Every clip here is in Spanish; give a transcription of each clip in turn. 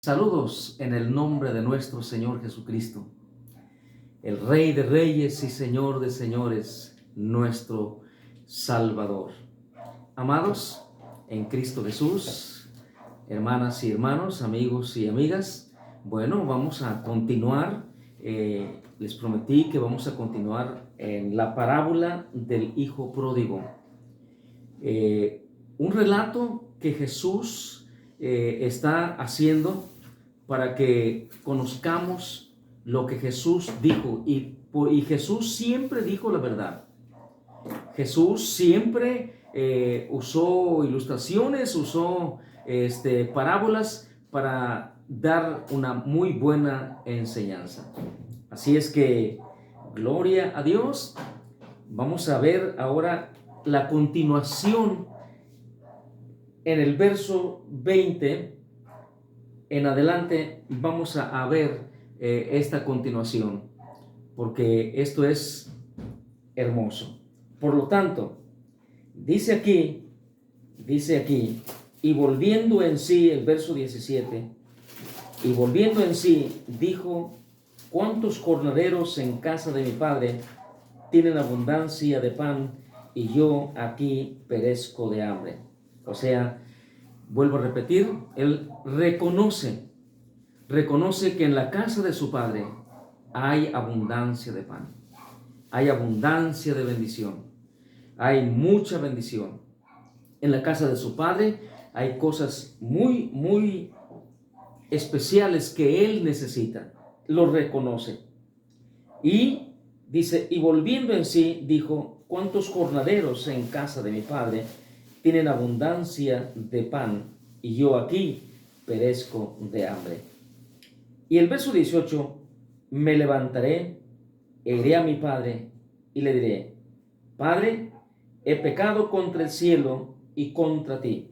Saludos en el nombre de nuestro Señor Jesucristo, el Rey de Reyes y Señor de Señores, nuestro Salvador. Amados en Cristo Jesús, hermanas y hermanos, amigos y amigas, bueno, vamos a continuar. Les prometí que vamos a continuar en la parábola del Hijo Pródigo. Un relato que Jesús está haciendo para que conozcamos lo que Jesús dijo. Y Jesús siempre dijo la verdad. Jesús siempre usó ilustraciones, usó parábolas para dar una muy buena enseñanza. Así es que, gloria a Dios. Vamos a ver ahora la continuación en el verso 20 en adelante. Vamos a ver esta continuación, porque esto es hermoso. Por lo tanto, dice aquí, y volviendo en sí, el verso 17, y volviendo en sí, dijo: ¿cuántos jornaleros en casa de mi padre tienen abundancia de pan, y yo aquí perezco de hambre? O sea, vuelvo a repetir, él reconoce que en la casa de su padre hay abundancia de pan, hay abundancia de bendición, hay mucha bendición. En la casa de su padre hay cosas muy especiales que él necesita, lo reconoce. Y dice, y volviendo en sí, dijo: ¿cuántos jornaleros en casa de mi padre tienen abundancia de pan, y yo aquí perezco de hambre? Y el verso 18, me levantaré e iré a mi padre y le diré: Padre, he pecado contra el cielo y contra ti.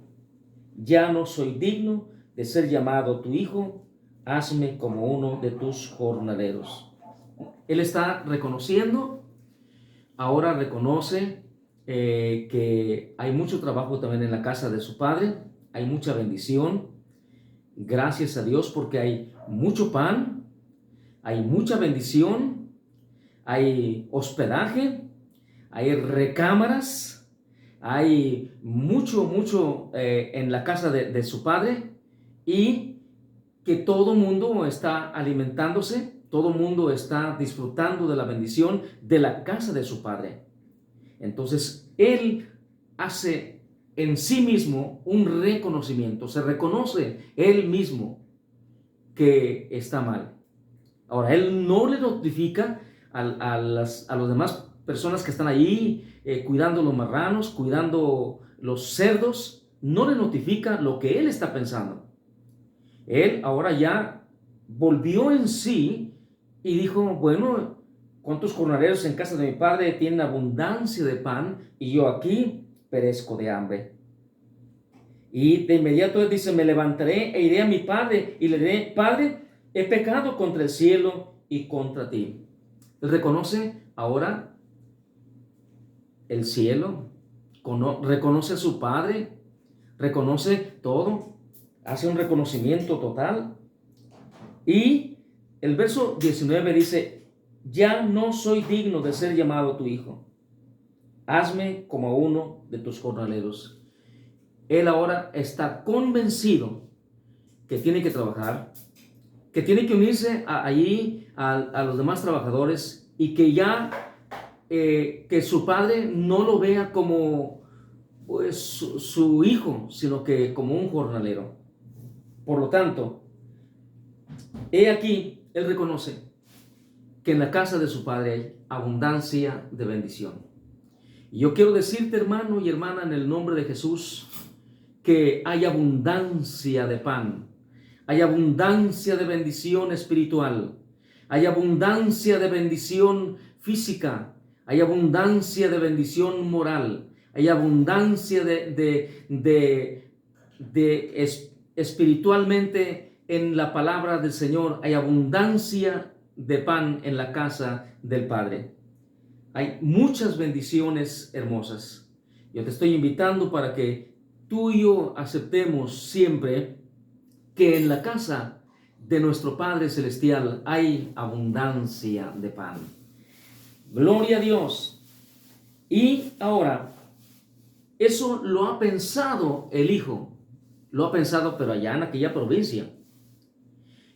Ya no soy digno de ser llamado tu hijo, hazme como uno de tus jornaleros. Él está reconociendo, ahora reconoce que hay mucho trabajo también en la casa de su padre, hay mucha bendición. Gracias a Dios porque hay mucho pan, hay mucha bendición, hay hospedaje, hay recámaras, hay mucho en la casa de su padre, y que todo mundo está alimentándose, todo mundo está disfrutando de la bendición de la casa de su padre. Entonces, él hace en sí mismo un reconocimiento, se reconoce él mismo que está mal. Ahora, él no le notifica a las demás personas que están ahí cuidando los marranos, cuidando los cerdos, no le notifica lo que él está pensando. Él ahora ya volvió en sí y dijo: bueno, ¿cuántos jornaleros en casa de mi padre tienen abundancia de pan, y yo aquí perezco de hambre? Y de inmediato él dice: me levantaré e iré a mi padre y le diré: Padre, he pecado contra el cielo y contra ti. Él reconoce ahora el cielo, reconoce a su padre, reconoce todo, hace un reconocimiento total. Y el verso 19 dice: ya no soy digno de ser llamado tu hijo, hazme como uno de tus jornaleros. Él ahora está convencido que tiene que trabajar, que tiene que unirse allí a los demás trabajadores, y que ya que su padre no lo vea como pues, su hijo, sino que como un jornalero. Por lo tanto, he aquí, él reconoce que en la casa de su padre hay abundancia de bendición. Y yo quiero decirte, hermano y hermana, en el nombre de Jesús, que hay abundancia de pan, hay abundancia de bendición espiritual, hay abundancia de bendición física, hay abundancia de bendición moral, hay abundancia espiritualmente en la palabra del Señor, hay abundancia de pan en la casa del Padre. Hay muchas bendiciones hermosas. Yo te estoy invitando para que tú y yo aceptemos siempre que en la casa de nuestro Padre Celestial hay abundancia de pan. Gloria a Dios. Y ahora, eso lo ha pensado el Hijo. Lo ha pensado, pero allá en aquella provincia.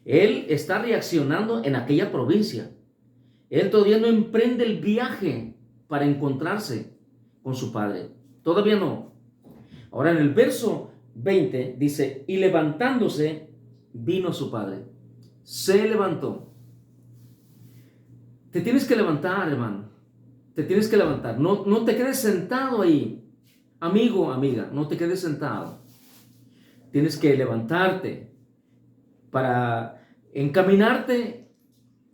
Él está reaccionando en aquella provincia. Él todavía no emprende el viaje para encontrarse con su padre. Todavía no. Ahora en el verso 20 dice, y levantándose, vino a su padre. Se levantó. Te tienes que levantar, hermano. Te tienes que levantar. No te quedes sentado ahí. Amigo, amiga, no te quedes sentado. Tienes que levantarte para encaminarte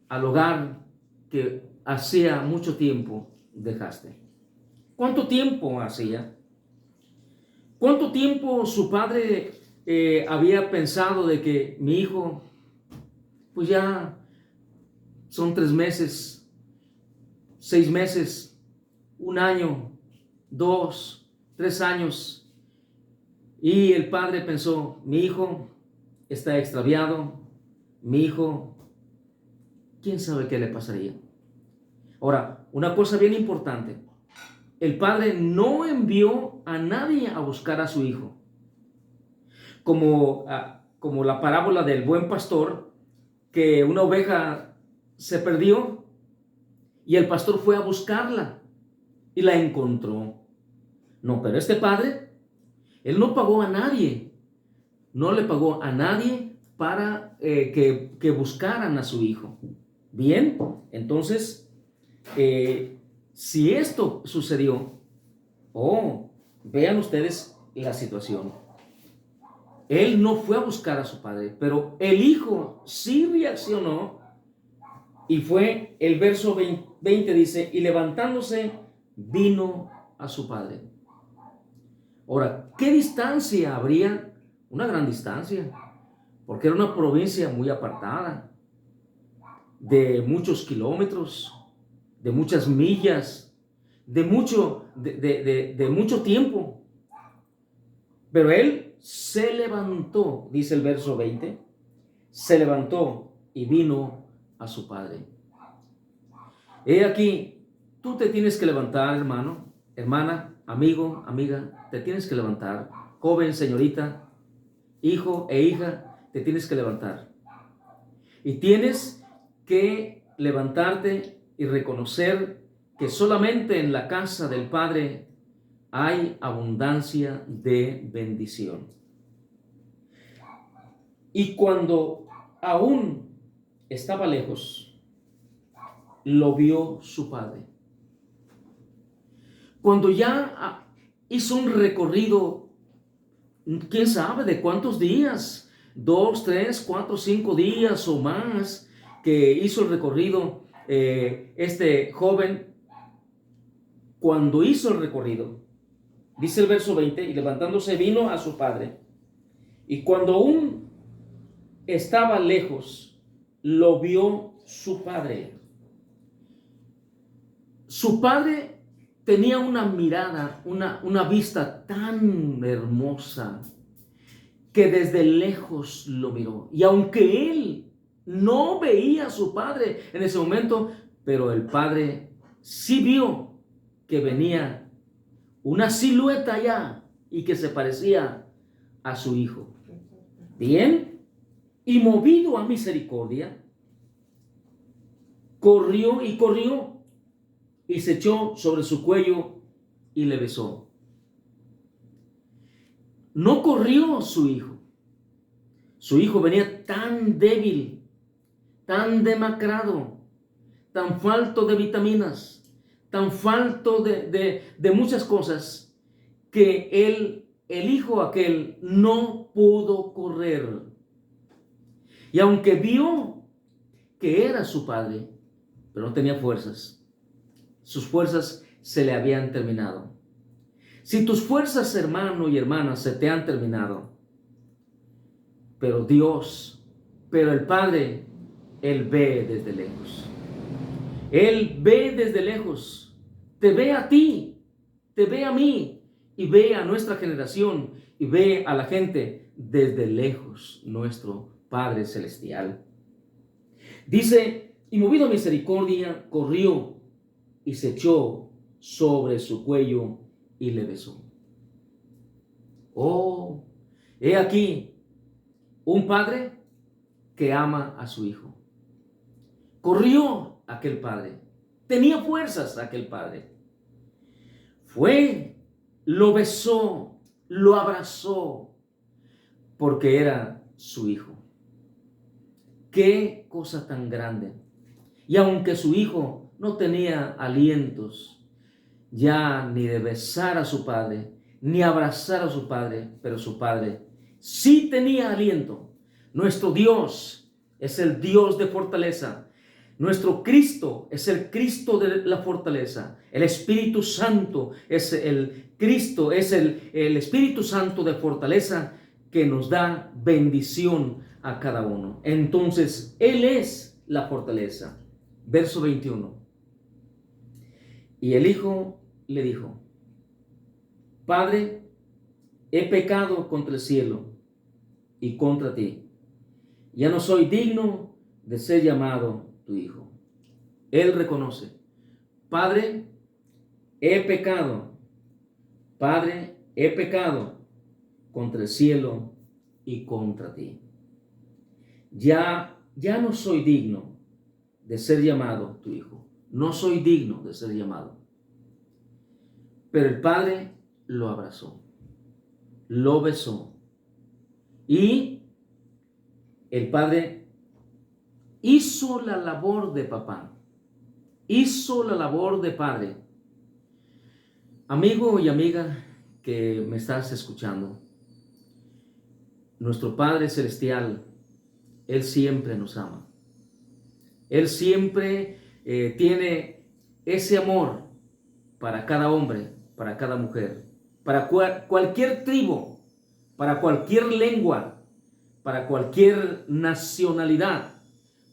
al hogar que hacía mucho tiempo dejaste. ¿Cuánto tiempo hacía? ¿Cuánto tiempo su padre había pensado de que mi hijo, pues ya son 3 meses, 6 meses, 1 año, 2, 3 años? Y el padre pensó, mi hijo está extraviado, mi hijo, quién sabe qué le pasaría. Ahora, una cosa bien importante, el padre no envió a nadie a buscar a su hijo. Como la parábola del buen pastor, que una oveja se perdió y el pastor fue a buscarla y la encontró. No, pero este padre, él no pagó a nadie, no le pagó a nadie para que buscaran a su hijo. Bien, entonces, si esto sucedió, vean ustedes la situación. Él no fue a buscar a su padre, pero el hijo sí reaccionó y fue, el verso 20 dice, y levantándose vino a su padre. Ahora, ¿qué distancia habría? Una gran distancia, porque era una provincia muy apartada, de muchos kilómetros, de muchas millas, de mucho tiempo. Pero él se levantó, dice el verso 20, se levantó y vino a su padre. He aquí, tú te tienes que levantar, hermano, hermana, amigo, amiga, te tienes que levantar. Joven, señorita, hijo e hija, te tienes que levantar. Y tienes que levantarte y reconocer que solamente en la casa del Padre hay abundancia de bendición. Y cuando aún estaba lejos, lo vio su padre. Cuando ya hizo un recorrido, quién sabe de cuántos días, 2, 3, 4, 5 días o más, que hizo el recorrido este joven. Cuando hizo el recorrido, dice el verso 20, y levantándose vino a su padre. Y cuando aún estaba lejos, lo vio su padre. Su padre tenía una mirada, una vista tan hermosa, que desde lejos lo miró. Y aunque él no veía a su padre en ese momento, pero el padre sí vio que venía una silueta allá y que se parecía a su hijo. Bien, y movido a misericordia, corrió y se echó sobre su cuello y le besó. No corrió su hijo. Su hijo venía tan débil, tan demacrado, tan falto de vitaminas, tan falto de muchas cosas, que el hijo aquel no pudo correr. Y aunque vio que era su padre, pero no tenía fuerzas, sus fuerzas se le habían terminado. Si tus fuerzas, hermano y hermana, se te han terminado, pero el Padre, Él ve desde lejos. Él ve desde lejos, te ve a ti, te ve a mí, y ve a nuestra generación, y ve a la gente desde lejos, nuestro Padre Celestial. Dice, y movido a misericordia, corrió y se echó sobre su cuello y le besó. Oh, he aquí un padre que ama a su hijo. Corrió aquel padre, tenía fuerzas aquel padre. Fue, lo besó, lo abrazó, porque era su hijo. Qué cosa tan grande. Y aunque su hijo no tenía alientos ya ni de besar a su padre, ni abrazar a su padre, pero su padre sí tenía aliento. Nuestro Dios es el Dios de fortaleza. Nuestro Cristo es el Cristo de la fortaleza. El Espíritu Santo es el Cristo, es el Espíritu Santo de fortaleza que nos da bendición a cada uno. Entonces, Él es la fortaleza. Verso 21. Y el hijo le dijo: Padre, he pecado contra el cielo y contra ti. Ya no soy digno de ser llamado tu hijo. Él reconoce: Padre, he pecado. Padre, he pecado contra el cielo y contra ti. Ya no soy digno de ser llamado tu hijo. No soy digno de ser llamado. Pero el padre lo abrazó, lo besó, y el padre hizo la labor de papá, hizo la labor de padre. Amigo y amiga que me estás escuchando, nuestro Padre Celestial, Él siempre nos ama. Él siempre tiene ese amor para cada hombre, para cada mujer, para cualquier tribu, para cualquier lengua, para cualquier nacionalidad,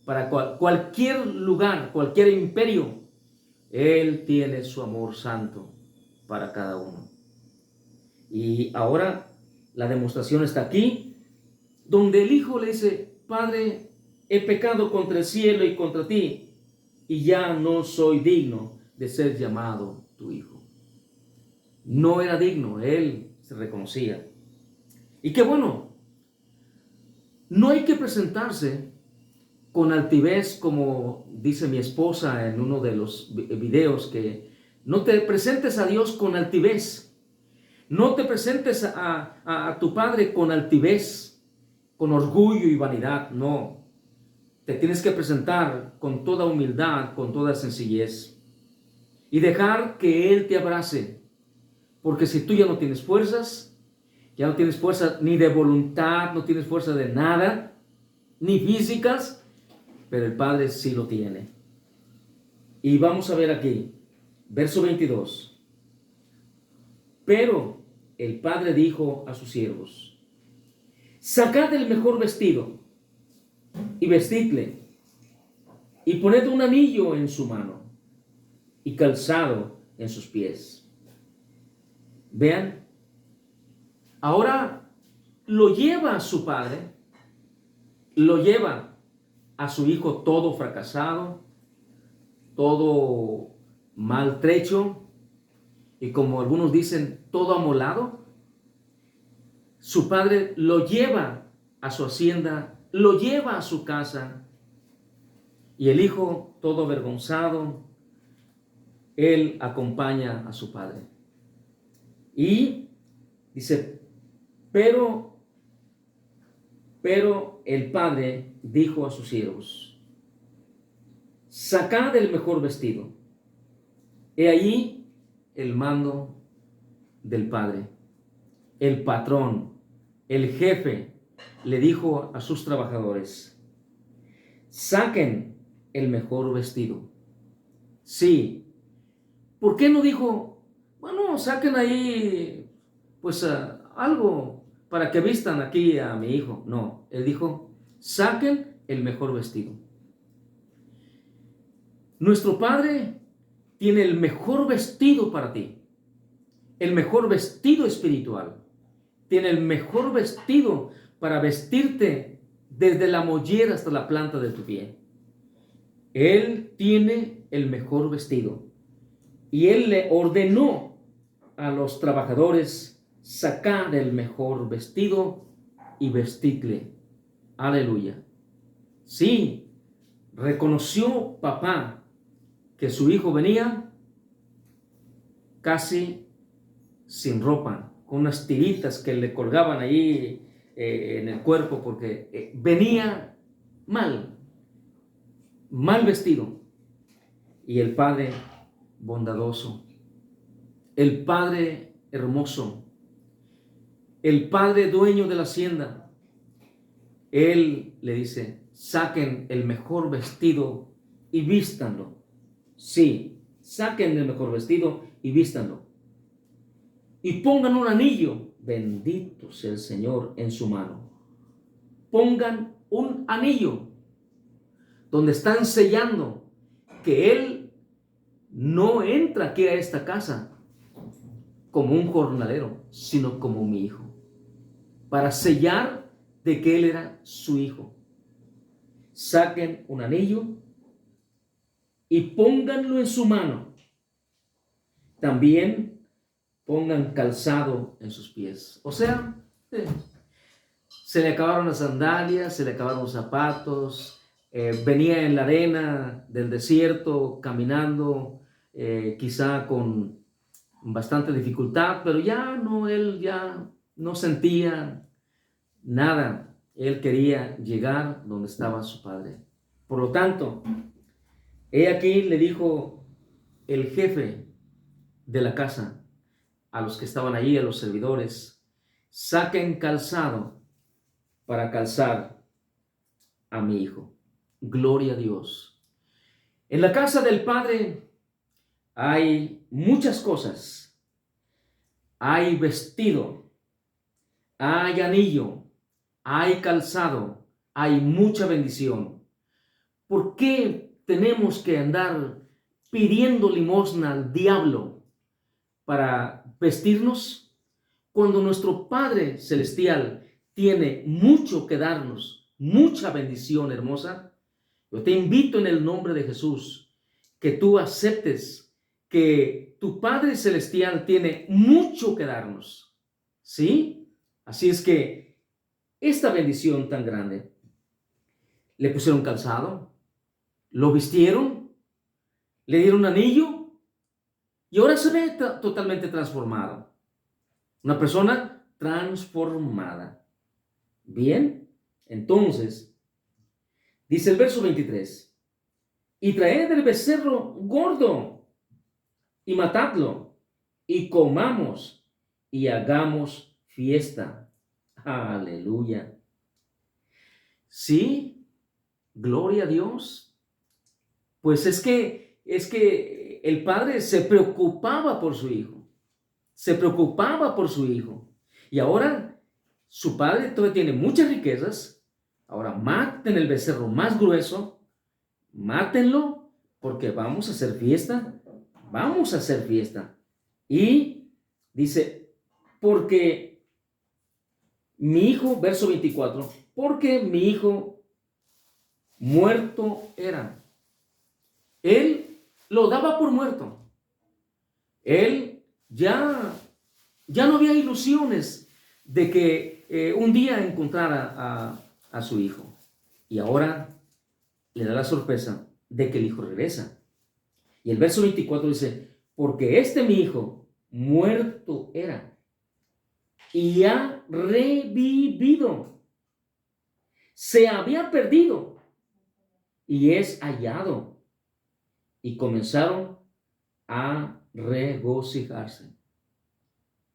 para cualquier lugar, cualquier imperio. Él tiene su amor santo para cada uno. Y ahora la demostración está aquí, donde el hijo le dice: Padre, he pecado contra el cielo y contra ti, y ya no soy digno de ser llamado tu hijo. No era digno, él se reconocía. Y qué bueno, no hay que presentarse con altivez, como dice mi esposa en uno de los videos, que no te presentes a Dios con altivez. No te presentes a tu Padre con altivez, con orgullo y vanidad. No, te tienes que presentar con toda humildad, con toda sencillez, y dejar que Él te abrace. Porque si tú ya no tienes fuerzas, ya no tienes fuerza ni de voluntad, no tienes fuerza de nada, ni físicas, pero el Padre sí lo tiene. Y vamos a ver aquí, verso 22. Pero el Padre dijo a sus siervos: Sacad el mejor vestido y vestidle, y poned un anillo en su mano y calzado en sus pies. Vean, ahora lo lleva a su padre, lo lleva a su hijo todo fracasado, todo maltrecho, y como algunos dicen, todo amolado. Su padre lo lleva a su hacienda, lo lleva a su casa, y el hijo, todo avergonzado, él acompaña a su padre. Y dice, pero el padre dijo a sus siervos: Sacad el mejor vestido. He allí el mando del padre. El patrón, el jefe, le dijo a sus trabajadores: Saquen el mejor vestido. Sí. ¿Por qué no dijo: bueno, saquen ahí pues algo para que vistan aquí a mi hijo? No, él dijo: saquen el mejor vestido. Nuestro Padre tiene el mejor vestido para ti, el mejor vestido espiritual, tiene el mejor vestido para vestirte desde la mollera hasta la planta de tu pie. Él tiene el mejor vestido. Y Él le ordenó a los trabajadores sacar el mejor vestido y vestirle. Aleluya. Sí, reconoció papá que su hijo venía casi sin ropa, con unas tiritas que le colgaban ahí en el cuerpo, porque venía mal vestido. Y el Padre bondadoso, el Padre hermoso, el Padre dueño de la hacienda, Él le dice: saquen el mejor vestido y vístanlo. Sí, saquen el mejor vestido y vístanlo. Y pongan un anillo, bendito sea el Señor, en su mano. Pongan un anillo donde están sellando que Él no entra aquí a esta casa como un jornalero, sino como mi hijo, para sellar de que Él era su hijo. Saquen un anillo y pónganlo en su mano. También pongan calzado en sus pies. O sea, se le acabaron las sandalias, se le acabaron los zapatos, venía en la arena del desierto caminando, quizá con bastante dificultad, pero él ya no sentía nada. Él quería llegar donde estaba su padre. Por lo tanto, he aquí le dijo el jefe de la casa a los que estaban allí, a los servidores: saquen calzado para calzar a mi hijo. Gloria a Dios. En la casa del Padre hay muchas cosas. Hay vestido, hay anillo, hay calzado, hay mucha bendición. ¿Por qué tenemos que andar pidiendo limosna al diablo para vestirnos cuando nuestro Padre Celestial tiene mucho que darnos, mucha bendición hermosa? Yo te invito en el nombre de Jesús que tú aceptes que tu Padre Celestial tiene mucho que darnos, ¿sí? Así es que esta bendición tan grande, le pusieron calzado, lo vistieron, le dieron un anillo y ahora se ve totalmente transformado. Una persona transformada. Bien, entonces, dice el verso 23, y traed el becerro gordo y matadlo y comamos y hagamos fiesta. Aleluya. Sí, gloria a Dios. Pues es que el padre se preocupaba por su hijo. Se preocupaba por su hijo. Y ahora su padre todavía tiene muchas riquezas. Ahora maten el becerro más grueso. Mátenlo porque vamos a hacer fiesta. Vamos a hacer fiesta. Y dice, porque mi hijo, verso 24, porque mi hijo muerto era. Él lo daba por muerto. Él ya no había ilusiones de que un día encontrara a su hijo. Y ahora le da la sorpresa de que el hijo regresa. Y el verso 24 dice, porque mi hijo muerto era y ha revivido. Se había perdido y es hallado. Y comenzaron a regocijarse.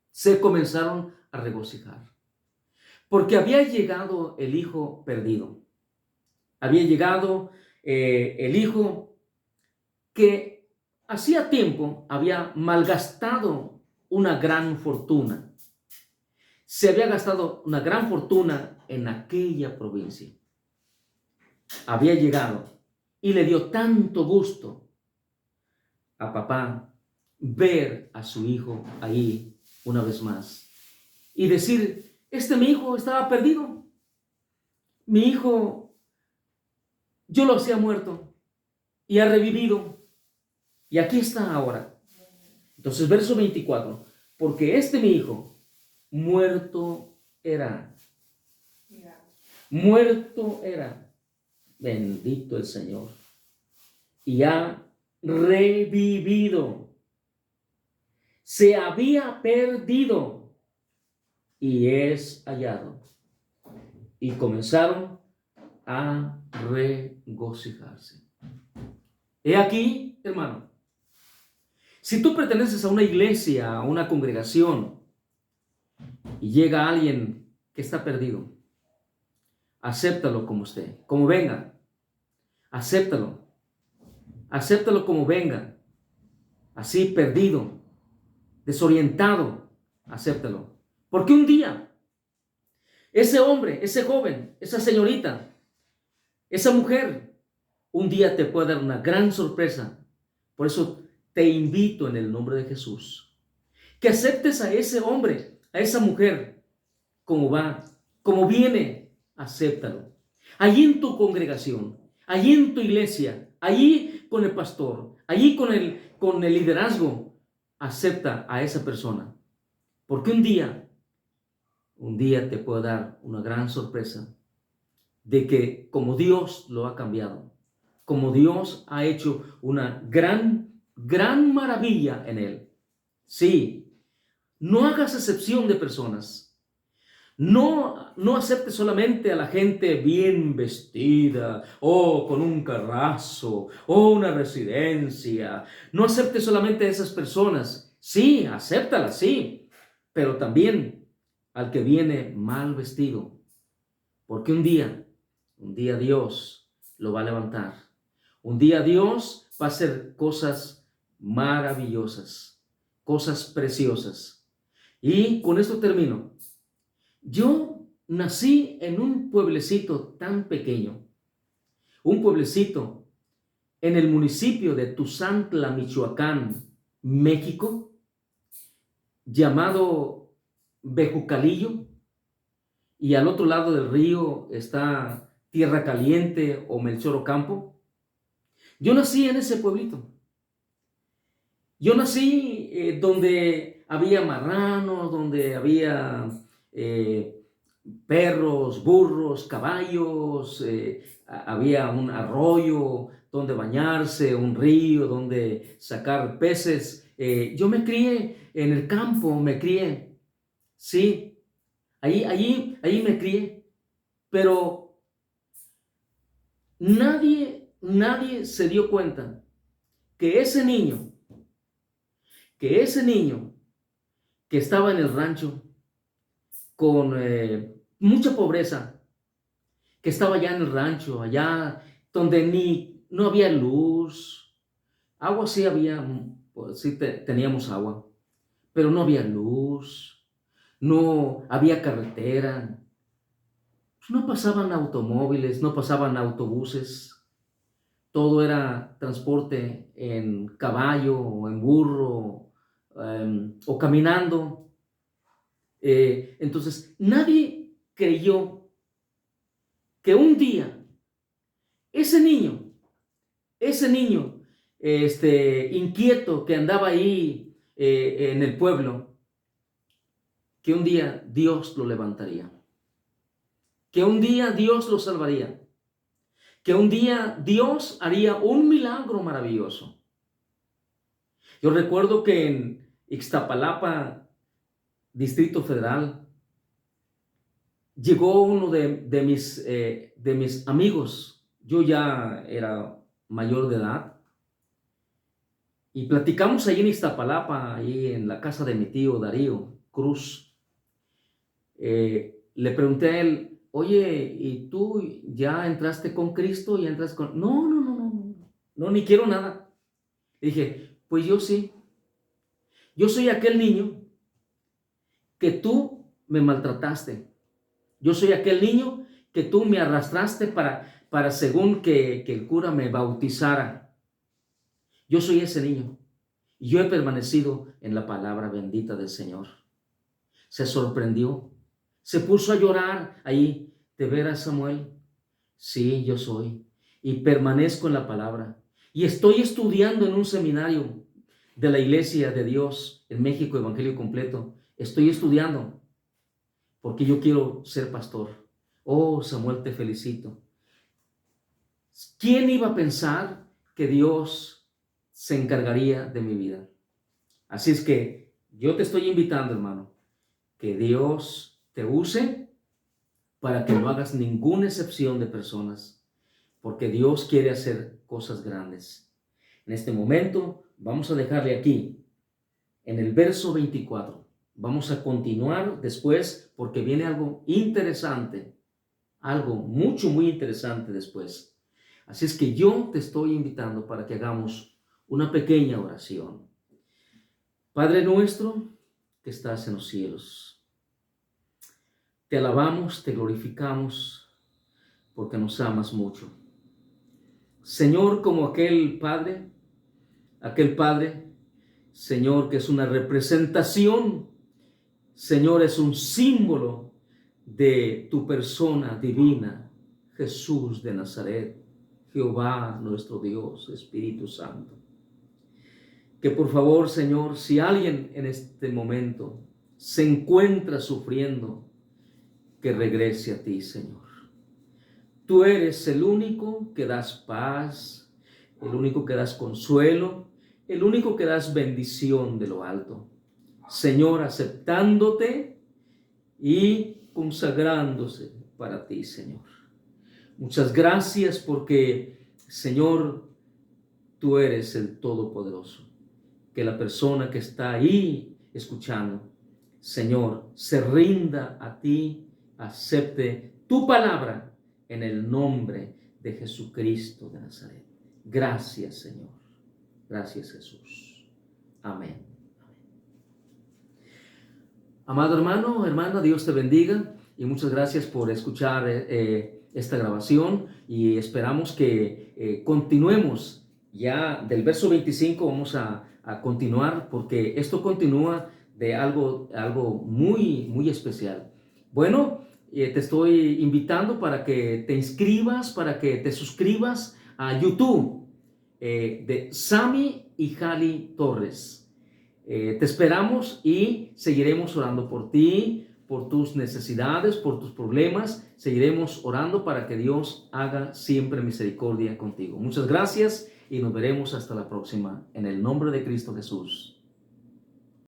Se comenzaron a regocijar. Porque había llegado el hijo perdido. Había llegado el hijo que hacía tiempo había malgastado una gran fortuna. Se había gastado una gran fortuna en aquella provincia. Había llegado y le dio tanto gusto a papá ver a su hijo ahí una vez más y decir, mi hijo estaba perdido. mi hijo, yo lo hacía muerto y ha revivido y aquí está ahora. Entonces, verso 24, porque mi hijo, muerto era, muerto era, bendito el Señor, y ha revivido, se había perdido y es hallado. Y comenzaron a regocijarse. He aquí, hermano, si tú perteneces a una iglesia, a una congregación, y llega alguien que está perdido, acéptalo como esté, como venga, acéptalo, acéptalo como venga, así perdido, desorientado, acéptalo. Porque un día, ese hombre, ese joven, esa señorita, esa mujer, un día te puede dar una gran sorpresa. Por eso te invito en el nombre de Jesús, que aceptes a ese hombre, a esa mujer, como va, como viene, acéptalo. Allí en tu congregación, allí en tu iglesia, allí con el pastor, allí con el liderazgo, acepta a esa persona. Porque un día te puede dar una gran sorpresa de que como Dios lo ha cambiado, como Dios ha hecho una gran maravilla en él. Sí, no hagas excepción de personas. No aceptes solamente a la gente bien vestida o con un carrazo o una residencia. No aceptes solamente a esas personas. Sí, acéptalas, sí, pero también al que viene mal vestido. Porque un día Dios lo va a levantar. Un día Dios va a hacer cosas maravillosas, cosas preciosas. Y con esto termino. Yo nací en un pueblecito tan pequeño, un pueblecito en el municipio de Tuzantla, Michoacán, México, llamado Bejucalillo, y al otro lado del río está Tierra Caliente o Melchor Ocampo. Yo nací en ese pueblito. Yo nací donde había marranos, donde había perros, burros, caballos, había un arroyo donde bañarse, un río donde sacar peces. Yo me crié en el campo, me crié, sí, allí me crié, pero nadie se dio cuenta que ese niño que estaba en el rancho con mucha pobreza, que estaba allá en el rancho, allá donde no había luz, agua sí había, pues sí teníamos agua, pero no había luz, no había carretera, no pasaban automóviles, no pasaban autobuses, todo era transporte en caballo o en burro o caminando. Entonces, nadie creyó que un día ese niño, inquieto que andaba ahí en el pueblo, que un día Dios lo levantaría, que un día Dios lo salvaría, que un día Dios haría un milagro maravilloso. Yo recuerdo que en Ixtapalapa, Distrito Federal, llegó uno de mis amigos. Yo ya era mayor de edad y platicamos ahí en Iztapalapa, ahí en la casa de mi tío Darío Cruz. Le pregunté a él, oye, ¿y tú ya entraste con Cristo? ¿Ya entraste con...? No, ni quiero nada. Le dije, pues yo sí. Yo soy aquel niño que tú me maltrataste. Yo soy aquel niño que tú me arrastraste para según que el cura me bautizara. Yo soy ese niño. Y yo he permanecido en la palabra bendita del Señor. Se sorprendió. Se puso a llorar ahí. ¿De veras, Samuel? Sí, yo soy. Y permanezco en la palabra. Y estoy estudiando en un seminario de la Iglesia de Dios en México, Evangelio Completo. Estoy estudiando porque yo quiero ser pastor. Oh, Samuel, te felicito. ¿Quién iba a pensar que Dios se encargaría de mi vida? Así es que yo te estoy invitando, hermano, que Dios te use para que no hagas ninguna excepción de personas, porque Dios quiere hacer cosas grandes. En este momento vamos a dejarle aquí, en el verso 24. Vamos a continuar después porque viene algo interesante, algo muy interesante después. Así es que yo te estoy invitando para que hagamos una pequeña oración. Padre nuestro que estás en los cielos, te alabamos, te glorificamos porque nos amas mucho. Señor, como aquel Padre, Señor, que es una representación, Señor, es un símbolo de tu persona divina, Jesús de Nazaret, Jehová nuestro Dios, Espíritu Santo. Que por favor, Señor, si alguien en este momento se encuentra sufriendo, que regrese a ti, Señor. Tú eres el único que das paz, el único que das consuelo, el único que das bendición de lo alto. Señor, aceptándote y consagrándose para ti, Señor. Muchas gracias porque, Señor, tú eres el Todopoderoso. Que la persona que está ahí escuchando, Señor, se rinda a ti, acepte tu palabra en el nombre de Jesucristo de Nazaret. Gracias, Señor. Gracias, Jesús. Amén. Amado hermano, hermana, Dios te bendiga y muchas gracias por escuchar esta grabación y esperamos que continuemos ya del verso 25. Vamos a continuar porque esto continúa de algo muy especial. Bueno, te estoy invitando para que te inscribas, para que te suscribas a YouTube de Sammy y Jali Torres. Te esperamos y seguiremos orando por ti, por tus necesidades, por tus problemas. Seguiremos orando para que Dios haga siempre misericordia contigo. Muchas gracias y nos veremos hasta la próxima. En el nombre de Cristo Jesús.